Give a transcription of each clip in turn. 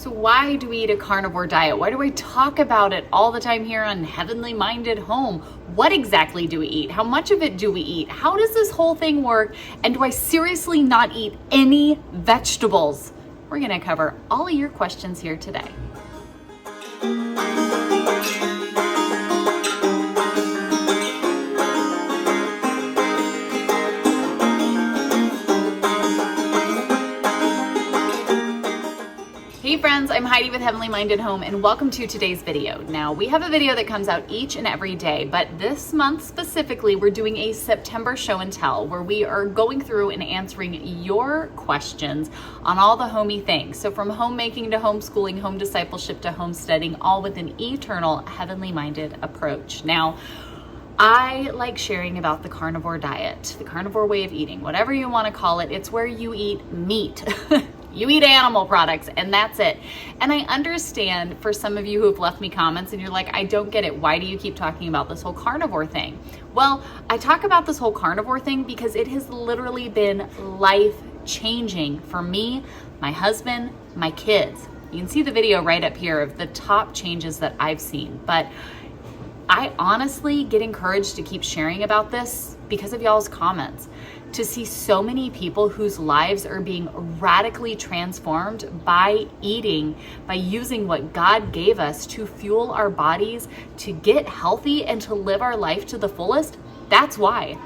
So why do we eat a carnivore diet? Why do I talk about it all the time here on Heavenly Minded Home? What exactly do we eat? How much of it do we eat? How does this whole thing work? And do I seriously not eat any vegetables? We're going to cover all of your questions here today. Hey friends, I'm Heidi with Heavenly Minded Home and welcome to today's video. Now, we have a video that comes out each and every day, but this month specifically, we're doing a September show and tell where we are going through and answering your questions on all the homey things. So from homemaking to homeschooling, home discipleship to homesteading, all with an eternal heavenly minded approach. Now, I like sharing about the carnivore diet, the carnivore way of eating, whatever you want to call it. It's where you eat meat. You eat animal products and that's it. And I understand for some of you who have left me comments and you're like, I don't get it. Why do you keep talking about this whole carnivore thing? Well, I talk about this whole carnivore thing because it has literally been life-changing for me, my husband, my kids. You can see the video right up here of the top changes that I've seen. But I honestly get encouraged to keep sharing about this because of y'all's comments. To see so many people whose lives are being radically transformed by eating, by using what God gave us to fuel our bodies, to get healthy and to live our life to the fullest. That's why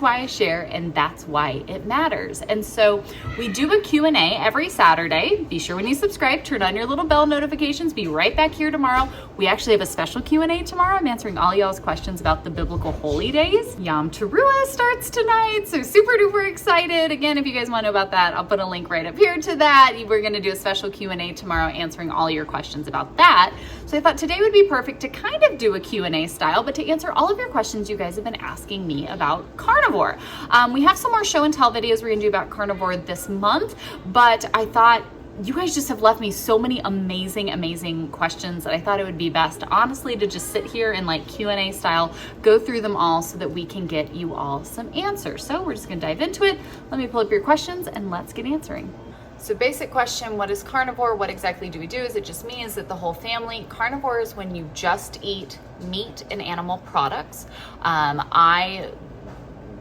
I share, and that's why it matters. And so we do a Q&A every Saturday. Be sure when you subscribe, turn on your little bell notifications. Be right back here tomorrow. We actually have a special Q&A tomorrow. I'm answering all y'all's questions about the biblical holy days. Yom Teruah starts tonight, so super duper excited. Again, if you guys want to know about that, I'll put a link right up here to that. We're going to do a special Q&A tomorrow answering all your questions about that. So I thought today would be perfect to kind of do a Q&A style, but to answer all of your questions you guys have been asking me about carnivore. We have some more show and tell videos we're gonna do about carnivore this month, but I thought you guys just have left me so many amazing questions that I thought it would be best, honestly, to just sit here and like Q&A style, go through them all so that we can get you all some answers. So we're just gonna dive into it. Let me pull up your questions and let's get answering. So basic question, what is carnivore? What exactly do we do? Is it just me? Is it the whole family? Carnivore is when you just eat meat and animal products. I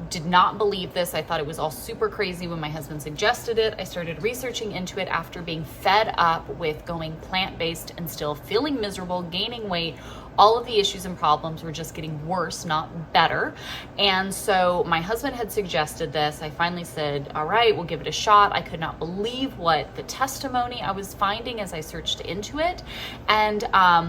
did not believe this. I thought it was all super crazy when my husband suggested it. I started researching into it after being fed up with going plant-based and still feeling miserable, gaining weight. All of the issues and problems were just getting worse, not better. And so my husband had suggested this. I finally said, all right, we'll give it a shot. I could not believe what the testimony I was finding as I searched into it. And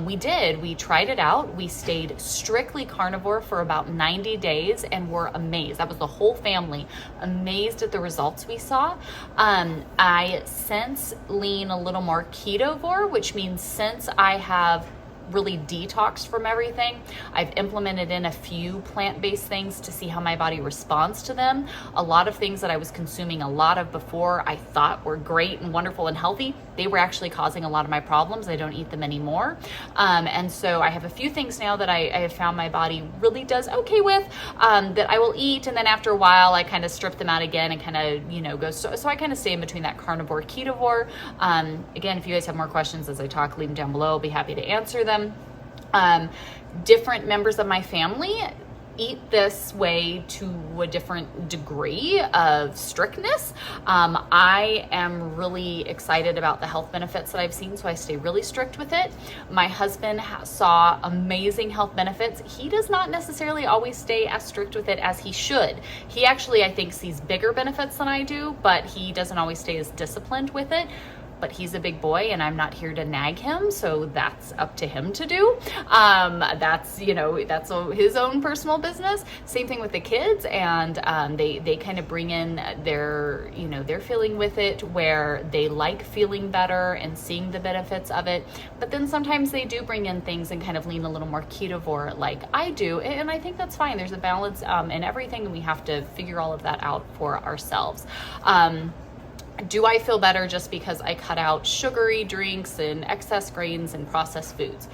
we did. We tried it out. We stayed strictly carnivore for about 90 days and were amazed. That was the whole family, amazed at the results we saw. I since lean a little more ketovore, which means since I have really detoxed from everything, I've implemented in a few plant-based things to see how my body responds to them. A lot of things that I was consuming a lot of before I thought were great and wonderful and healthy, they were actually causing a lot of my problems. I don't eat them anymore. And so I have a few things now that I have found my body really does okay with, that I will eat, and then after a while I kind of strip them out again and kind of, go, so I kind of stay in between that carnivore, ketovore. Again, if you guys have more questions as I talk, leave them down below. I'll be happy to answer them. Different members of my family eat this way to a different degree of strictness. I am really excited about the health benefits that I've seen, so I stay really strict with it. My husband saw amazing health benefits. He does not necessarily always stay as strict with it as he should. He actually, I think, sees bigger benefits than I do, but he doesn't always stay as disciplined with it. But he's a big boy and I'm not here to nag him, so that's up to him to do. That's his own personal business. Same thing with the kids, and they kind of bring in their feeling with it, where they like feeling better and seeing the benefits of it. But then sometimes they do bring in things and kind of lean a little more ketovore like I do, and I think that's fine. There's a balance in everything, and we have to figure all of that out for ourselves. Do I feel better just because I cut out sugary drinks and excess grains and processed foods?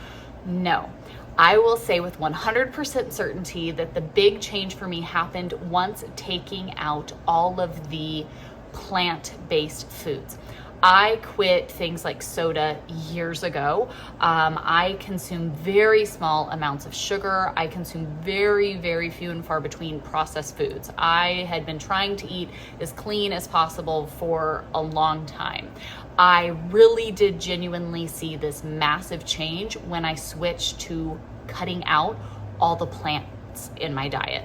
No. I will say with 100% certainty that the big change for me happened once taking out all of the plant-based foods. I quit things like soda years ago. I consume very small amounts of sugar. I consume very, very few and far between processed foods. I had been trying to eat as clean as possible for a long time. I really did genuinely see this massive change when I switched to cutting out all the plants in my diet,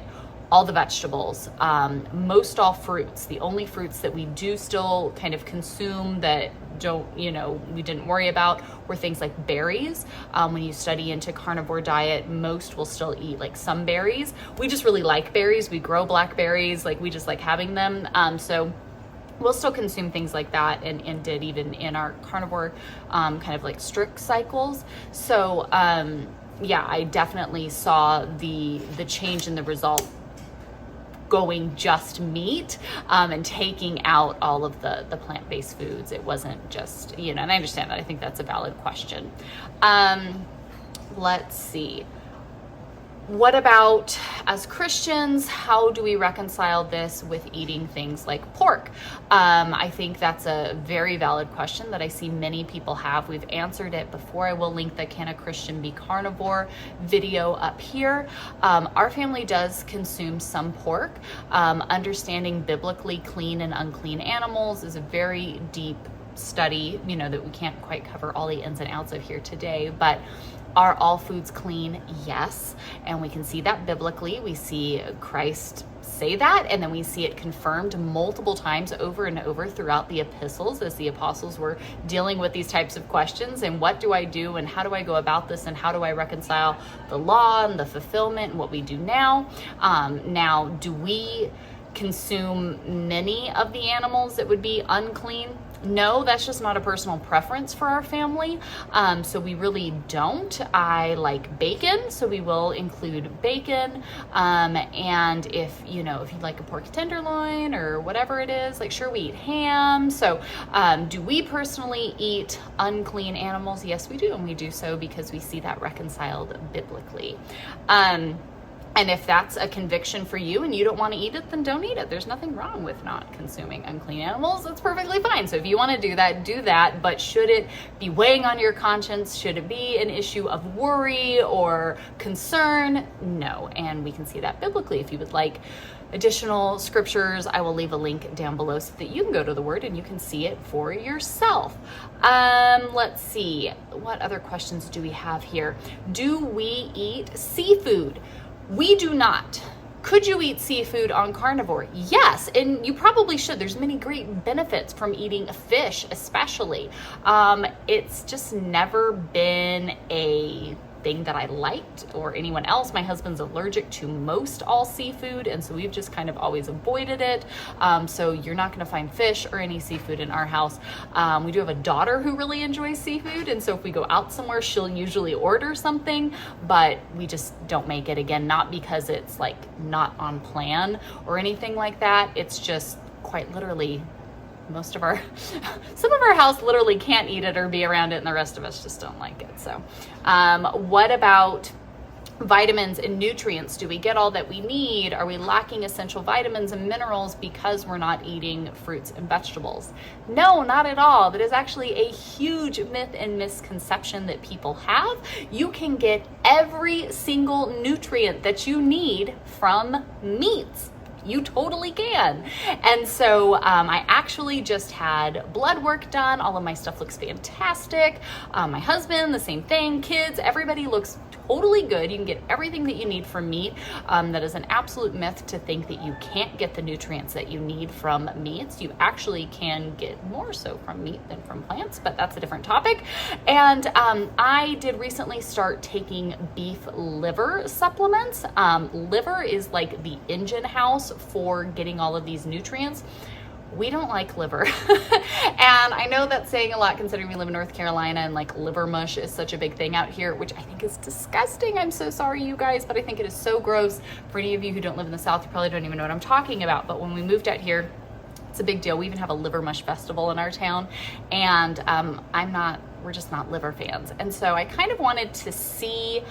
all the vegetables, most all fruits. The only fruits that we do still kind of consume that we didn't worry about were things like berries. When you study into carnivore diet, most will still eat like some berries. We just really like berries. We grow blackberries, like we just like having them. So we'll still consume things like that, and did even in our carnivore kind of like strict cycles. So yeah, I definitely saw the change in the result going just meat and taking out all of the plant-based foods. It wasn't just, and I understand that. I think that's a valid question. Let's see. What about as Christians, how do we reconcile this with eating things like pork? I think that's a very valid question that I see many people have. We've answered it before. I will link the Can a Christian Be Carnivore video up here. Our family does consume some pork. Understanding biblically clean and unclean animals is a very deep study, that we can't quite cover all the ins and outs of here today, but are all foods clean? Yes. And we can see that biblically. We see Christ say that, and then we see it confirmed multiple times over and over throughout the epistles as the apostles were dealing with these types of questions. And what do I do, and how do I go about this, and how do I reconcile the law and the fulfillment and what we do now? Now, do we consume many of the animals that would be unclean? No, that's just not a personal preference for our family. So we really don't. I like bacon, so we will include bacon. And if you like a pork tenderloin or whatever it is, like sure, we eat ham. So do we personally eat unclean animals? Yes, we do. And we do so because we see that reconciled biblically. And if that's a conviction for you and you don't want to eat it, then don't eat it. There's nothing wrong with not consuming unclean animals. That's perfectly fine. So if you want to do that, do that. But should it be weighing on your conscience? Should it be an issue of worry or concern? No. And we can see that biblically. If you would like additional scriptures, I will leave a link down below so that you can go to the word and you can see it for yourself. Let's see. What other questions do we have here? Do we eat seafood? We do not. Could you eat seafood on carnivore? Yes, and you probably should. There's many great benefits from eating fish, especially. It's just never been a thing that I liked or anyone else. My husband's allergic to most all seafood, and so we've just kind of always avoided it. So you're not going to find fish or any seafood in our house. We do have a daughter who really enjoys seafood, and so if we go out somewhere, she'll usually order something, but we just don't make it. Again, not because it's like not on plan or anything like that. It's just quite literally some of our house literally can't eat it or be around it, and the rest of us just don't like it. So what about vitamins and nutrients? Do we get all that we need? Are we lacking essential vitamins and minerals because we're not eating fruits and vegetables? No, not at all. That is actually a huge myth and misconception that people have. You can get every single nutrient that you need from meats. You totally can. And so I actually just had blood work done. All of my stuff looks fantastic. My husband, the same thing. Kids, everybody looks totally good. You can get everything that you need from meat. That is an absolute myth to think that you can't get the nutrients that you need from meats. You actually can get more so from meat than from plants, but that's a different topic. And I did recently start taking beef liver supplements. Liver is like the engine house for getting all of these nutrients. We don't like liver. And I know that's saying a lot considering we live in North Carolina and like liver mush is such a big thing out here, which I think is disgusting. I'm so sorry, you guys, but I think it is so gross. For any of you who don't live in the South, you probably don't even know what I'm talking about. But when we moved out here, it's a big deal. We even have a liver mush festival in our town, and we're just not liver fans. And so I kind of wanted to see,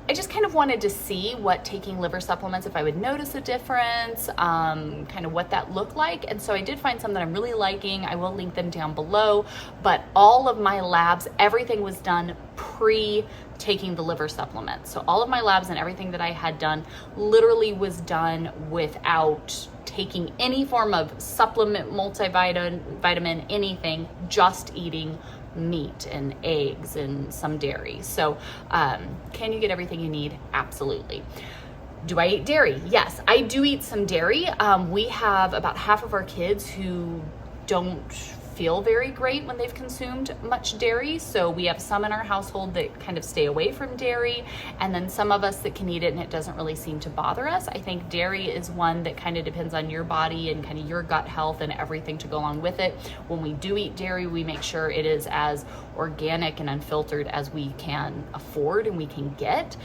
I just kind of wanted to see what taking liver supplements, if I would notice a difference, kind of what that looked like. And so I did find some that I'm really liking. I will link them down below, but all of my labs, everything was done pre-taking the liver supplement. So all of my labs and everything that I had done literally was done without taking any form of supplement, multivitamin, anything, just eating meat and eggs and some dairy. So can you get everything you need? Absolutely. Do I eat dairy? Yes, I do eat some dairy. We have about half of our kids who don't feel very great when they've consumed much dairy. So we have some in our household that kind of stay away from dairy, and then some of us that can eat it and it doesn't really seem to bother us. I think dairy is one that kind of depends on your body and kind of your gut health and everything to go along with it. When we do eat dairy, we make sure it is as organic and unfiltered as we can afford and we can get.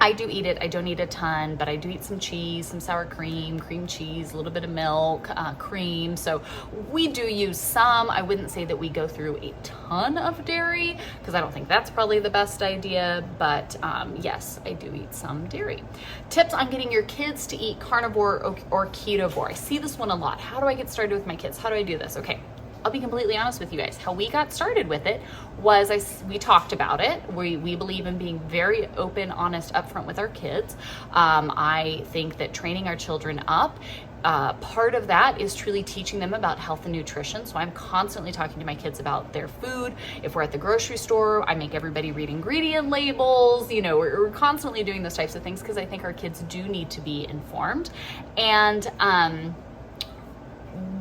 I do eat it. I don't eat a ton, but I do eat some cheese, some sour cream, cream cheese, a little bit of milk, cream. So we do use some. I wouldn't say that we go through a ton of dairy because I don't think that's probably the best idea, but yes, I do eat some dairy. Tips on getting your kids to eat carnivore or ketovore. I see this one a lot. How do I get started with my kids? How do I do this? Okay. I'll be completely honest with you guys. How we got started with it was we talked about it. We believe in being very open, honest, upfront with our kids. I think that training our children up, part of that is truly teaching them about health and nutrition. So I'm constantly talking to my kids about their food. If we're at the grocery store, I make everybody read ingredient labels. You know, we're constantly doing those types of things because I think our kids do need to be informed. And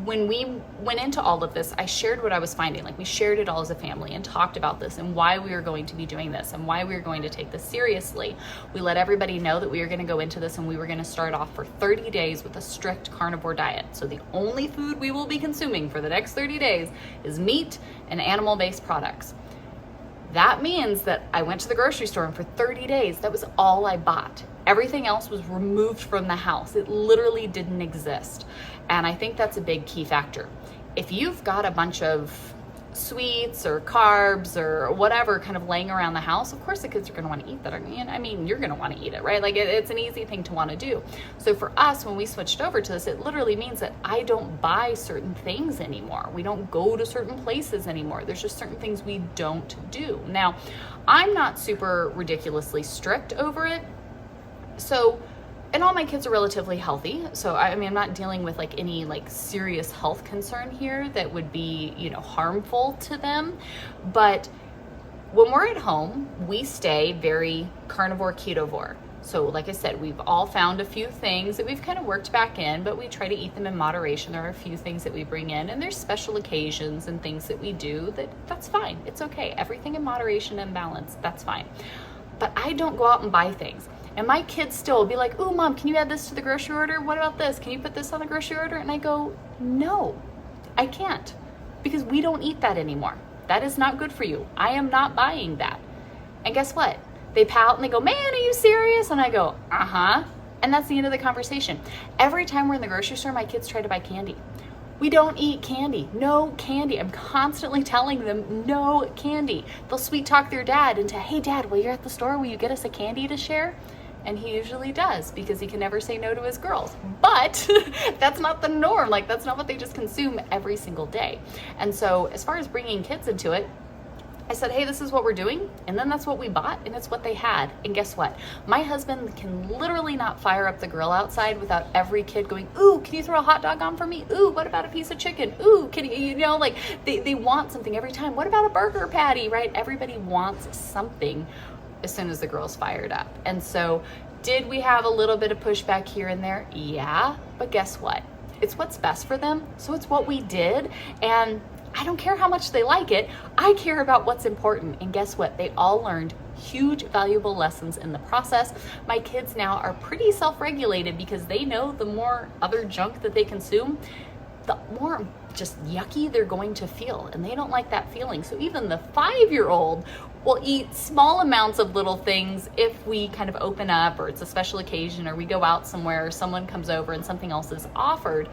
when we went into all of this, I shared what I was finding. Like, we shared it all as a family and talked about this and why we were going to be doing this and why we were going to take this seriously. We let everybody know that we were going to go into this and we were going to start off for 30 days with a strict carnivore diet. So the only food we will be consuming for the next 30 days is meat and animal-based products. That means that I went to the grocery store and for 30 days, that was all I bought. Everything else was removed from the house. It literally didn't exist. And I think that's a big key factor. If you've got a bunch of sweets or carbs or whatever kind of laying around the house, of course the kids are going to want to eat that. I mean, you're going to want to eat it, right? Like it's an easy thing to want to do. So for us, when we switched over to this, it literally means that I don't buy certain things anymore. We don't go to certain places anymore. There's just certain things we don't do. Now, I'm not super ridiculously strict over it. So, and all my kids are relatively healthy. So, I mean, I'm not dealing with like any like serious health concern here that would be, you know, harmful to them. But when we're at home, we stay very carnivore ketovore. So like I said, we've all found a few things that we've kind of worked back in, but we try to eat them in moderation. There are a few things that we bring in, and there's special occasions and things that we do that's fine. It's okay. Everything in moderation and balance, that's fine. But I don't go out and buy things. And my kids still will be like, "Ooh, Mom, can you add this to the grocery order? What about this? Can you put this on the grocery order?" And I go, "No, I can't, because we don't eat that anymore. That is not good for you. I am not buying that." And guess what? They pout and they go, "Man, are you serious?" And I go, "Uh-huh." And that's the end of the conversation. Every time we're in the grocery store, my kids try to buy candy. We don't eat candy. No candy. I'm constantly telling them no candy. They'll sweet talk their dad into, "Hey Dad, while you're at the store, will you get us a candy to share?" And he usually does, because he can never say no to his girls. But that's not the norm. Like, that's not what they just consume every single day. And so as far as bringing kids into it, I said, "Hey, this is what we're doing." And then that's what we bought, and it's what they had. And guess what? My husband can literally not fire up the grill outside without every kid going, "Ooh, can you throw a hot dog on for me? Ooh, what about a piece of chicken? Ooh, can you know, like they want something every time. What about a burger patty, right? Everybody wants something as soon as the grill's fired up. And so did we have a little bit of pushback here and there? Yeah, but guess what? It's what's best for them. So it's what we did. And I don't care how much they like it. I care about what's important. And guess what? They all learned huge, valuable lessons in the process. My kids now are pretty self-regulated because they know the more other junk that they consume, the more just yucky they're going to feel. And they don't like that feeling. So even the 5-year-old will eat small amounts of little things if we kind of open up, or it's a special occasion, or we go out somewhere, or someone comes over and something else is offered.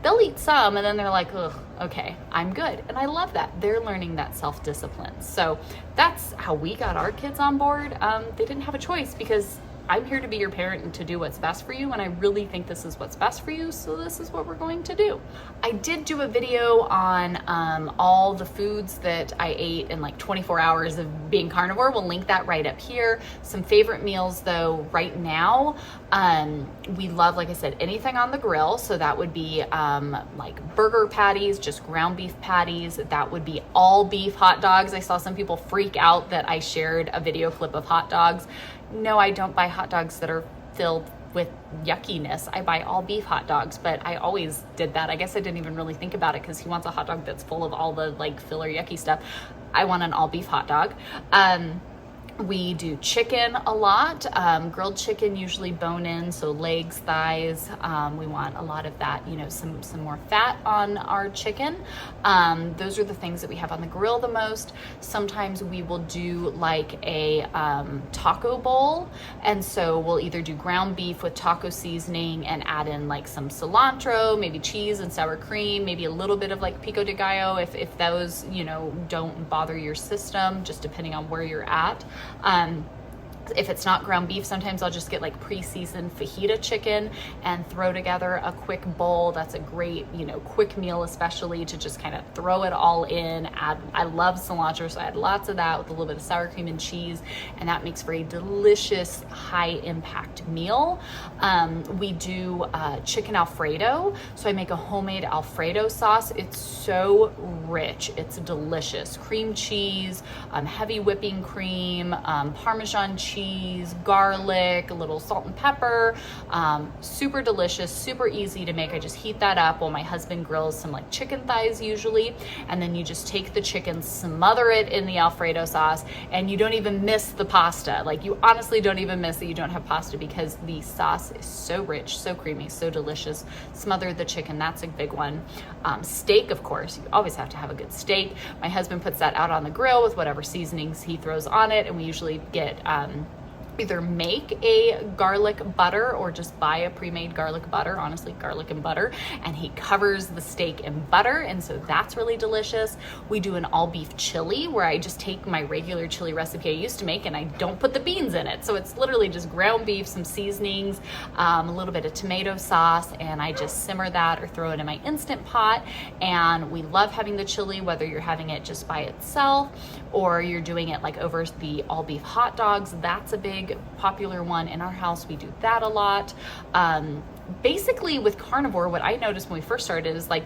they'll eat some and then they're like, ugh, okay, I'm good. And I love that. They're learning that self-discipline. So that's how we got our kids on board. They didn't have a choice because I'm here to be your parent and to do what's best for you, and I really think this is what's best for you, so this is what we're going to do. I did do a video on all the foods that I ate in like 24 hours of being carnivore. We'll link that right up here. Some favorite meals though right now, we love, like I said, anything on the grill. So that would be like burger patties, just ground beef patties. That would be all beef hot dogs. I saw some people freak out that I shared a video clip of hot dogs. No, I don't buy hot dogs that are filled with yuckiness. I buy all beef hot dogs, but I always did that. I guess I didn't even really think about it because he wants a hot dog that's full of all the like filler yucky stuff. I want an all beef hot dog. We do chicken a lot, grilled chicken, usually bone in, so legs, thighs. We want a lot of that, you know, some more fat on our chicken. Those are the things that we have on the grill the most. Sometimes we will do like a taco bowl, and so we'll either do ground beef with taco seasoning and add in like some cilantro, maybe cheese and sour cream, maybe a little bit of like pico de gallo if those, you know, don't bother your system, just depending on where you're at. If it's not ground beef, sometimes I'll just get like pre-seasoned fajita chicken and throw together a quick bowl. That's a great, you know, quick meal, especially to just kind of throw it all in. I love cilantro, so I add lots of that with a little bit of sour cream and cheese, and that makes for a delicious, high impact meal. We do chicken Alfredo. So I make a homemade Alfredo sauce. It's so rich. It's delicious. Cream cheese, heavy whipping cream, Parmesan cheese, garlic, a little salt and pepper. Super delicious, super easy to make. I just heat that up while my husband grills some like chicken thighs usually. And then you just take the chicken, smother it in the Alfredo sauce, and you don't even miss the pasta. Like you honestly don't even miss that you don't have pasta because the sauce is so rich, so creamy, so delicious. Smother the chicken, that's a big one. Steak, of course, you always have to have a good steak. My husband puts that out on the grill with whatever seasonings he throws on it, and we usually get either make a garlic butter or just buy a pre-made garlic butter, honestly, garlic and butter, and he covers the steak in butter, and so that's really delicious. We do an all beef chili where I just take my regular chili recipe I used to make and I don't put the beans in it. So it's literally just ground beef, some seasonings, a little bit of tomato sauce, and I just simmer that or throw it in my Instant Pot. And we love having the chili, whether you're having it just by itself or you're doing it like over the all beef hot dogs. That's a big popular one in our house. We do that a lot. Basically with carnivore, what I noticed when we first started is like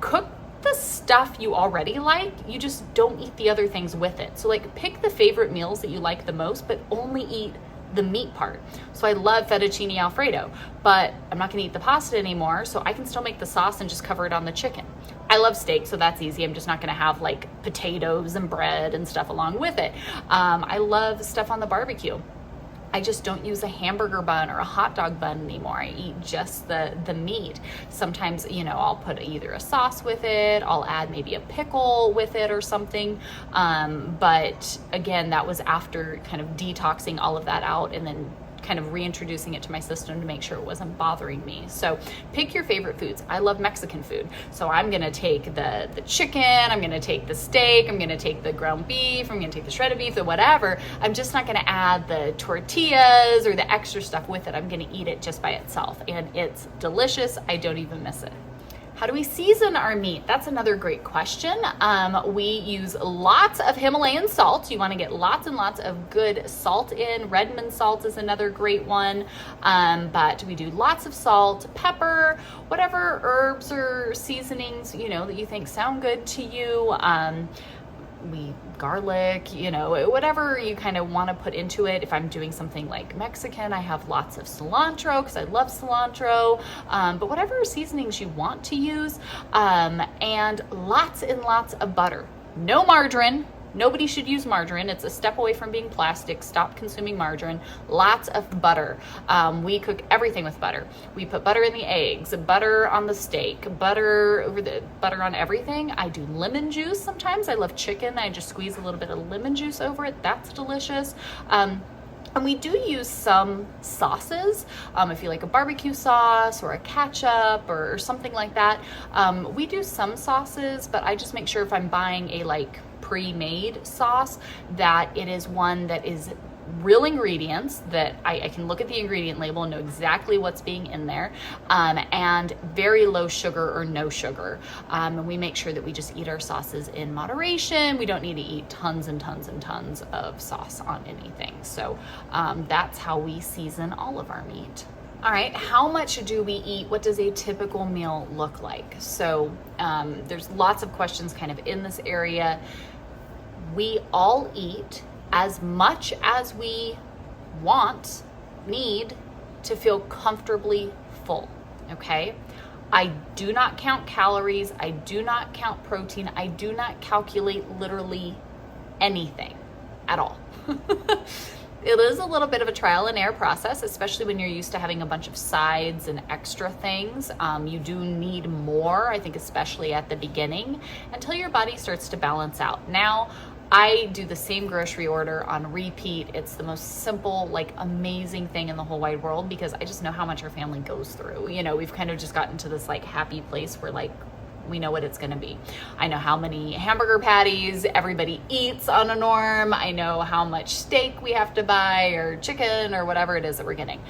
cook the stuff you already like, you just don't eat the other things with it. So like pick the favorite meals that you like the most, but only eat the meat part. So I love fettuccine Alfredo, but I'm not gonna eat the pasta anymore, so I can still make the sauce and just cover it on the chicken. I love steak, so that's easy. I'm just not gonna have like potatoes and bread and stuff along with it. I love stuff on the barbecue. I just don't use a hamburger bun or a hot dog bun anymore. I eat just the meat. Sometimes, you know, I'll put either a sauce with it, I'll add maybe a pickle with it or something. But again, that was after kind of detoxing all of that out and then kind of reintroducing it to my system to make sure it wasn't bothering me. So pick your favorite foods. I love Mexican food. So I'm gonna take the chicken, I'm gonna take the steak, I'm gonna take the ground beef, I'm gonna take the shredded beef, the whatever. I'm just not gonna add the tortillas or the extra stuff with it. I'm gonna eat it just by itself. And it's delicious, I don't even miss it. How do we season our meat? That's another great question. We use lots of Himalayan salt. You want to get lots and lots of good salt in. Redmond salt is another great one. But we do lots of salt, pepper, whatever herbs or seasonings, you know, that you think sound good to you. Garlic, you know, whatever you kind of want to put into it. If I'm doing something like Mexican, I have lots of cilantro because I love cilantro, but whatever seasonings you want to use, and lots and lots of butter. No margarine. Nobody should use margarine. It's a step away from being plastic. Stop consuming margarine. Lots of butter. We cook everything with butter. We put butter in the eggs, butter on the steak, butter on everything. I do lemon juice sometimes. I love chicken. I just squeeze a little bit of lemon juice over it. That's delicious. And we do use some sauces. If you like a barbecue sauce or a ketchup or something like that, we do some sauces, but I just make sure if I'm buying a like pre-made sauce that it is one that is real ingredients, that I can look at the ingredient label and know exactly what's being in there, and very low sugar or no sugar. And we make sure that we just eat our sauces in moderation. We don't need to eat tons and tons and tons of sauce on anything. So that's how we season all of our meat. All right, how much do we eat? What does a typical meal look like? So there's lots of questions kind of in this area. We all eat as much as we need to feel comfortably full, okay? I do not count calories. I do not count protein. I do not calculate literally anything at all. It is a little bit of a trial and error process, especially when you're used to having a bunch of sides and extra things. You do need more, I think, especially at the beginning, until your body starts to balance out. Now, I do the same grocery order on repeat. It's the most simple, like amazing thing in the whole wide world because I just know how much our family goes through. You know, we've kind of just gotten to this like happy place where like we know what it's going to be. I know how many hamburger patties everybody eats on a norm. I know how much steak we have to buy or chicken or whatever it is that we're getting.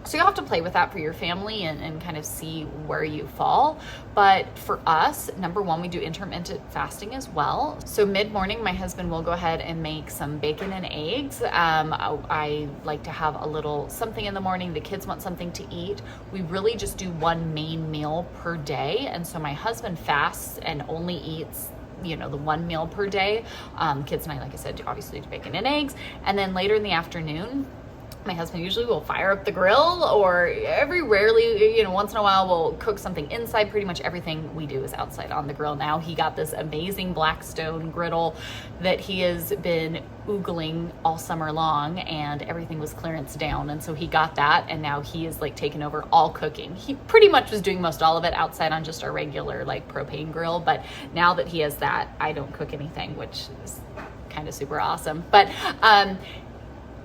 So you'll have to play with that for your family and kind of see where you fall. But for us, number one, we do intermittent fasting as well. So mid-morning, my husband will go ahead and make some bacon and eggs. I like to have a little something in the morning. The kids want something to eat. We really just do one main meal per day. And so my husband fasts and only eats the one meal per day. Kids and I, like I said, obviously do bacon and eggs. And then later in the afternoon, my husband usually will fire up the grill, or rarely, once in a while we'll cook something inside. Pretty much everything we do is outside on the grill now. He got this amazing Blackstone griddle that he has been oogling all summer long, and everything was clearance down. And so he got that, and now he is like taken over all cooking. He pretty much was doing most all of it outside on just our regular like propane grill. But now that he has that, I don't cook anything, which is kind of super awesome. But,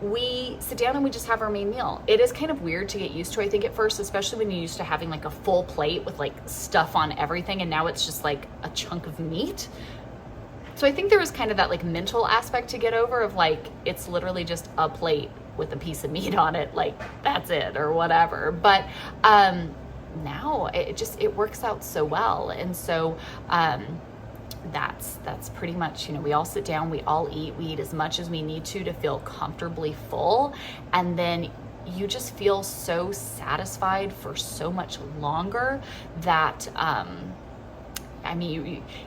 we sit down and we just have our main meal. It is kind of weird to get used to, I think, at first, especially when you're used to having like a full plate with like stuff on everything, and now it's just like a chunk of meat. So I think there was kind of that like mental aspect to get over of like, it's literally just a plate with a piece of meat on it, like that's it or whatever. But now it works out so well. And so that's pretty much, we all sit down, we all eat, we eat as much as we need to feel comfortably full. And then you just feel so satisfied for so much longer that,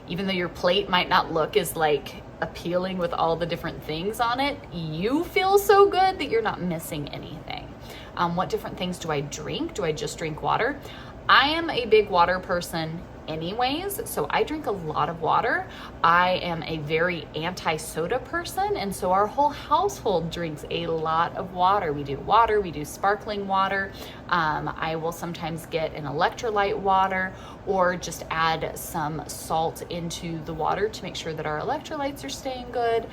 even though your plate might not look as like appealing with all the different things on it, you feel so good that you're not missing anything. What different things do I drink? Do I just drink water? I am a big water person anyways, so I drink a lot of water. I am a very anti-soda person, and so our whole household drinks a lot of water. We do sparkling water. I will sometimes get an electrolyte water or just add some salt into the water to make sure that our electrolytes are staying good.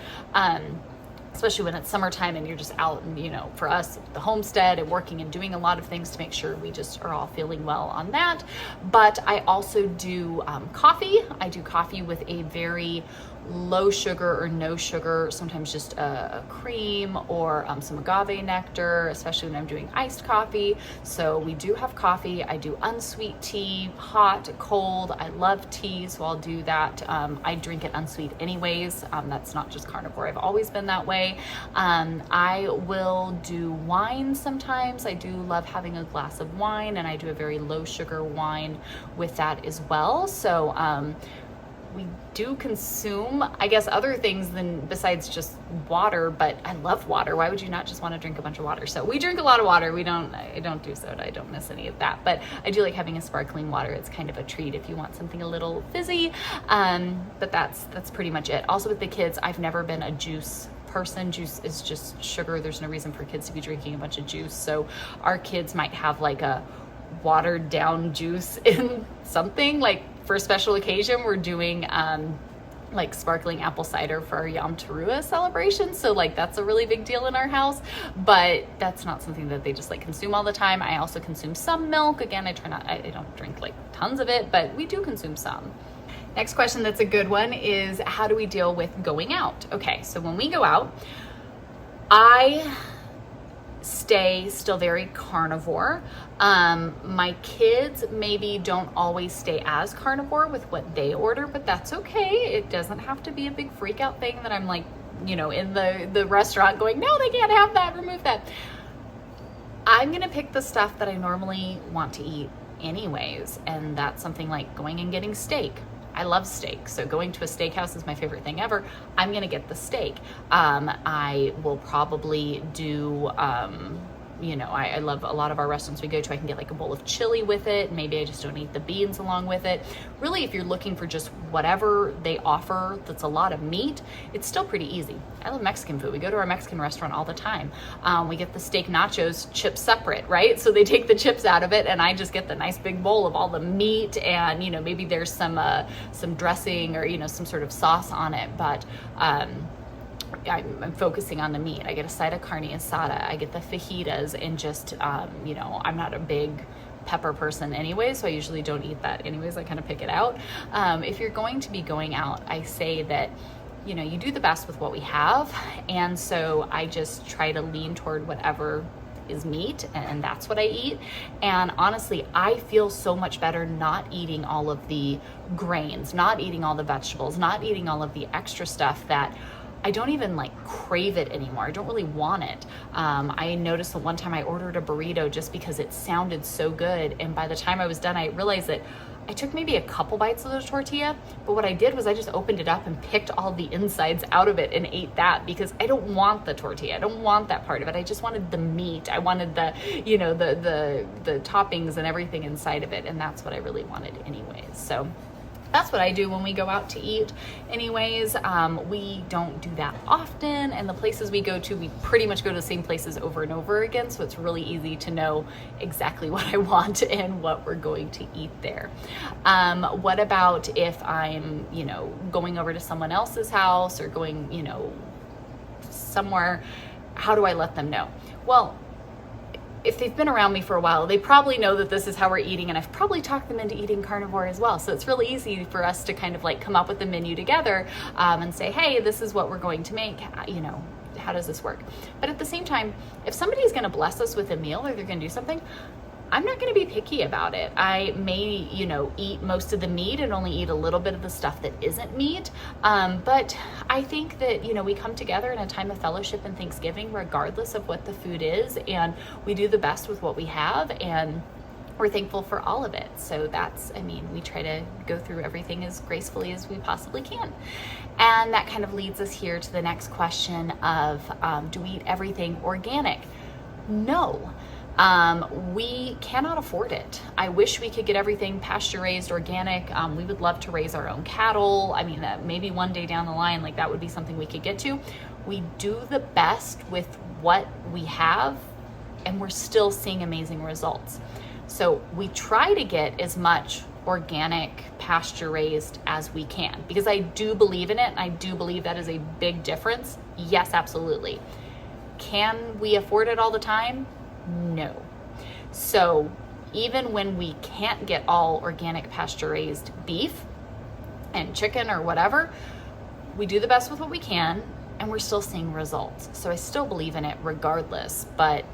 Especially when it's summertime and you're just out and, for us, the homestead and working and doing a lot of things to make sure we just are all feeling well on that. But I also do coffee. I do coffee with a very low sugar or no sugar, sometimes just a cream or some agave nectar, especially when I'm doing iced coffee. So we do have coffee. I do unsweet tea, hot, cold. I love tea, so I'll do that. I drink it unsweet anyways. That's not just carnivore. I've always been that way. I will do wine sometimes. I do love having a glass of wine, and I do a very low sugar wine with that as well. So we do consume, I guess, other things besides just water, but I love water. Why would you not just want to drink a bunch of water? So we drink a lot of water. I don't do soda. I don't miss any of that, but I do like having a sparkling water. It's kind of a treat if you want something a little fizzy. But that's pretty much it. Also with the kids, I've never been a juice person. Juice is just sugar. There's no reason for kids to be drinking a bunch of juice. So our kids might have like a watered down juice in something, like for a special occasion we're doing like sparkling apple cider for our Yom Teruah celebration. So like that's a really big deal in our house, but that's not something that they just like consume all the time. I also consume some milk. Again, I don't drink like tons of it, but we do consume some. Next question that's a good one is, how do we deal with going out? Okay, so when we go out, I stay still very carnivore. My kids maybe don't always stay as carnivore with what they order, but that's okay. It doesn't have to be a big freak out thing that I'm like, you know, in the restaurant going, no, they can't have that, remove that. I'm gonna pick the stuff that I normally want to eat anyways, and that's something like going and getting steak. I love steak, so going to a steakhouse is my favorite thing ever. I'm gonna get the steak. I will probably do, you know, I love a lot of our restaurants we go to, I can get like a bowl of chili with it. Maybe I just don't eat the beans along with it. Really, if you're looking for just whatever they offer that's a lot of meat, it's still pretty easy. I love Mexican food. We go to our Mexican restaurant all the time. We get the steak nachos chips separate, right? So they take the chips out of it and I just get the nice big bowl of all the meat, and, you know, maybe there's some dressing or, you know, some sort of sauce on it, but I'm focusing on the meat. I get a side of carne asada, I get the fajitas, and just, you know, I'm not a big pepper person anyway, so I usually don't eat that anyways. I kind of pick it out. If you're going to be going out, I say that, you know, you do the best with what we have, and so I just try to lean toward whatever is meat, and that's what I eat. And honestly, I feel so much better not eating all of the grains, not eating all the vegetables, not eating all of the extra stuff that I don't even like crave it anymore. I don't really want it. I noticed the one time I ordered a burrito just because it sounded so good, and by the time I was done, I realized that I took maybe a couple bites of the tortilla, but what I did was I just opened it up and picked all the insides out of it and ate that, because I don't want the tortilla. I don't want that part of it. I just wanted the meat. I wanted the, you know, the toppings and everything inside of it, and that's what I really wanted anyways. So that's what I do when we go out to eat anyways. We don't do that often, and the places we go to, we pretty much go to the same places over and over again, so it's really easy to know exactly what I want and what we're going to eat there. What about if I'm, you know, going over to someone else's house or going, you know, somewhere? How do I let them know? Well, if they've been around me for a while, they probably know that this is how we're eating, and I've probably talked them into eating carnivore as well. So it's really easy for us to kind of like come up with the menu together, and say, hey, this is what we're going to make, you know, how does this work? But at the same time, if somebody's gonna bless us with a meal or they're gonna do something, I'm not gonna be picky about it. I may, you know, eat most of the meat and only eat a little bit of the stuff that isn't meat. But I think that, you know, we come together in a time of fellowship and Thanksgiving, regardless of what the food is, and we do the best with what we have, and we're thankful for all of it. So that's, I mean, we try to go through everything as gracefully as we possibly can. And that kind of leads us here to the next question of, do we eat everything organic? No. We cannot afford it. I wish we could get everything pasture raised, organic. We would love to raise our own cattle. I mean, maybe one day down the line, like that would be something we could get to. We do the best with what we have, and we're still seeing amazing results. So we try to get as much organic, pasture raised as we can, because I do believe in it, and I do believe that is a big difference. Yes, absolutely. Can we afford it all the time? No. So even when we can't get all organic pasture raised beef and chicken or whatever, we do the best with what we can, and we're still seeing results. So I still believe in it regardless. But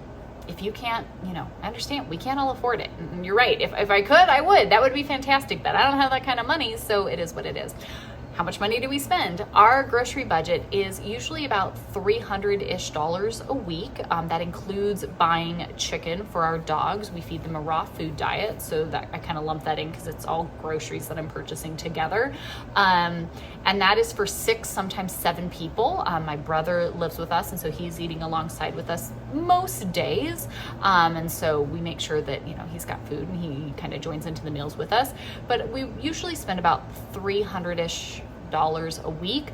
if you can't, you know, I understand we can't all afford it. And you're right. If I could, I would. That would be fantastic. But I don't have that kind of money, so it is what it is. How much money do we spend? Our grocery budget is usually about $300-ish a week. That includes buying chicken for our dogs. We feed them a raw food diet, so that I kind of lump that in because it's all groceries that I'm purchasing together. And that is for 6, sometimes 7 people. My brother lives with us, and so he's eating alongside with us most days. And so we make sure that, you know, he's got food and he kind of joins into the meals with us. But we usually spend about $300-ish a week.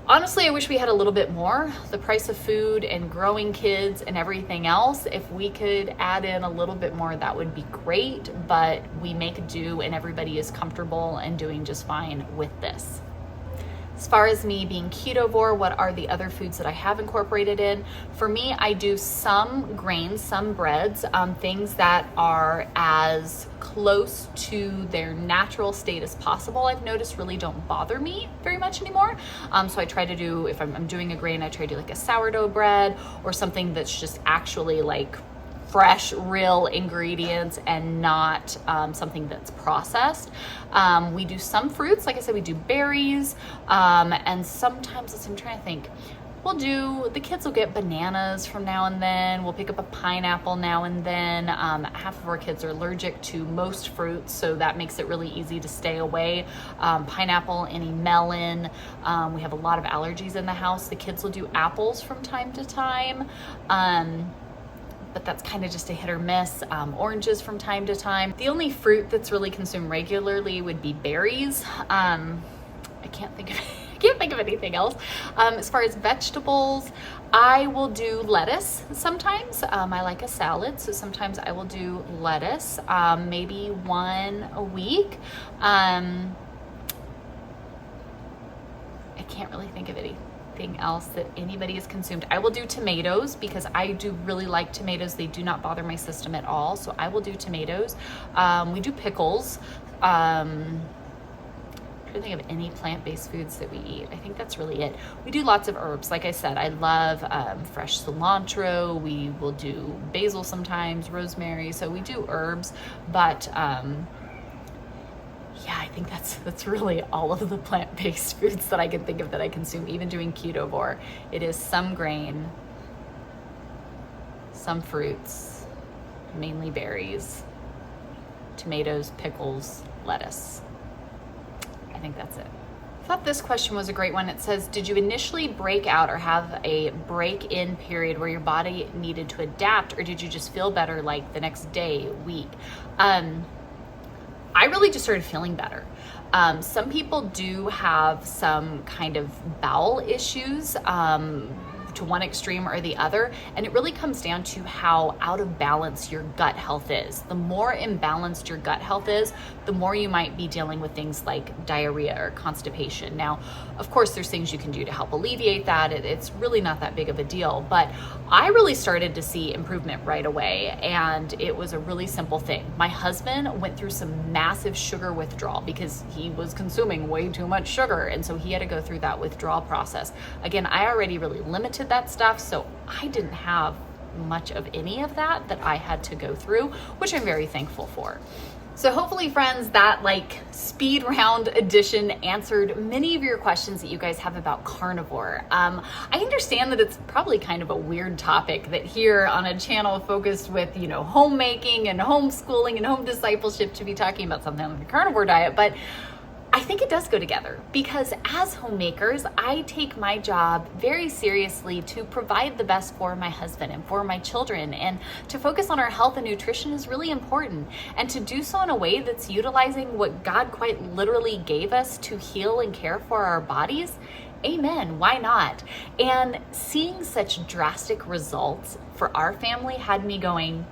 Honestly, I wish we had a little bit more. The price of food and growing kids and everything else, if we could add in a little bit more, that would be great, but we make do and everybody is comfortable and doing just fine with this. As far as me being ketovore, what are the other foods that I have incorporated in? For me, I do some grains, some breads, things that are as close to their natural state as possible. I've noticed really don't bother me very much anymore. So I try to do, if I'm doing a grain, I try to do like a sourdough bread or something that's just actually like fresh, real ingredients and not something that's processed. We do some fruits, like I said, we do berries, and sometimes, I'm trying to think, the kids will get bananas from now and then. We'll pick up a pineapple now and then. Half of our kids are allergic to most fruits, so that makes it really easy to stay away. Pineapple, any melon. We have a lot of allergies in the house. The kids will do apples from time to time. But that's kind of just a hit or miss. Oranges from time to time. The only fruit that's really consumed regularly would be berries. I can't think of anything else. As far as vegetables, I will do lettuce sometimes. I like a salad, so sometimes I will do lettuce, maybe one a week. I can't really think of anything else that anybody has consumed. I will do tomatoes because I do really like tomatoes. They do not bother my system at all, so I will do tomatoes. We do pickles. I'm trying to think of any plant-based foods that we eat. I think that's really it. We do lots of herbs. Like I said, I love fresh cilantro. We will do basil sometimes, rosemary. So we do herbs, but yeah, I think that's really all of the plant-based foods that I can think of that I consume, even doing ketovore. It is some grain, some fruits, mainly berries, tomatoes, pickles, lettuce. I think that's it. I thought this question was a great one. It says, did you initially break out or have a break-in period where your body needed to adapt, or did you just feel better like the next day, week? I really just started feeling better. Some people do have some kind of bowel issues, to one extreme or the other, and it really comes down to how out of balance your gut health is. The more imbalanced your gut health is, the more you might be dealing with things like diarrhea or constipation. Now, of course, there's things you can do to help alleviate that. It's really not that big of a deal, but I really started to see improvement right away, and it was a really simple thing. My husband went through some massive sugar withdrawal because he was consuming way too much sugar, and so he had to go through that withdrawal process. Again, I already really limited that stuff, so I didn't have much of any of that I had to go through, which I'm very thankful for. So hopefully, friends, that speed round edition answered many of your questions that you guys have about carnivore. I understand that it's probably kind of a weird topic that here on a channel focused with, homemaking and homeschooling and home discipleship to be talking about something like the carnivore diet, but I think it does go together because as homemakers, I take my job very seriously to provide the best for my husband and for my children, and to focus on our health and nutrition is really important, and to do so in a way that's utilizing what God quite literally gave us to heal and care for our bodies. Amen. Why not? And seeing such drastic results for our family had me going,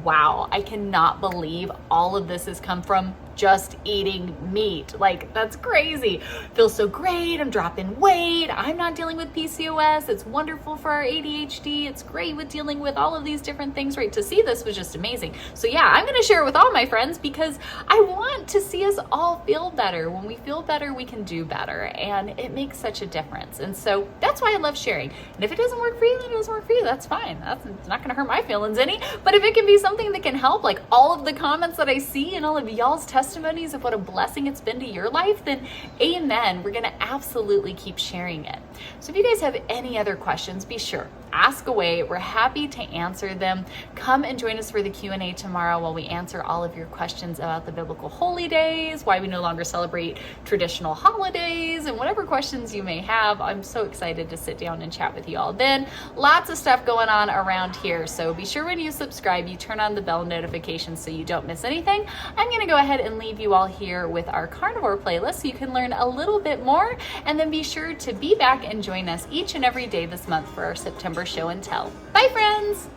wow, I cannot believe all of this has come from just eating meat. That's crazy. Feels so great. I'm dropping weight. I'm not dealing with PCOS. It's wonderful for our ADHD. It's great with dealing with all of these different things, right? To see this was just amazing. So yeah, I'm going to share it with all my friends because I want to see us all feel better. When we feel better, we can do better, and it makes such a difference. And so that's why I love sharing. And if it doesn't work for you, then it doesn't work for you. That's fine. It's not going to hurt my feelings any. But if it can be something that can help, like all of the comments that I see and all of y'all's testimonies of what a blessing it's been to your life, then amen. We're going to absolutely keep sharing it. So if you guys have any other questions, be sure, ask away. We're happy to answer them. Come and join us for the Q&A tomorrow while we answer all of your questions about the biblical holy days, why we no longer celebrate traditional holidays, and whatever questions you may have. I'm so excited to sit down and chat with you all then. Lots of stuff going on around here, so be sure when you subscribe, you turn on the bell notifications so you don't miss anything. I'm going to go ahead and leave you all here with our carnivore playlist so you can learn a little bit more, and then be sure to be back and join us each and every day this month for our September show and tell. Bye, friends.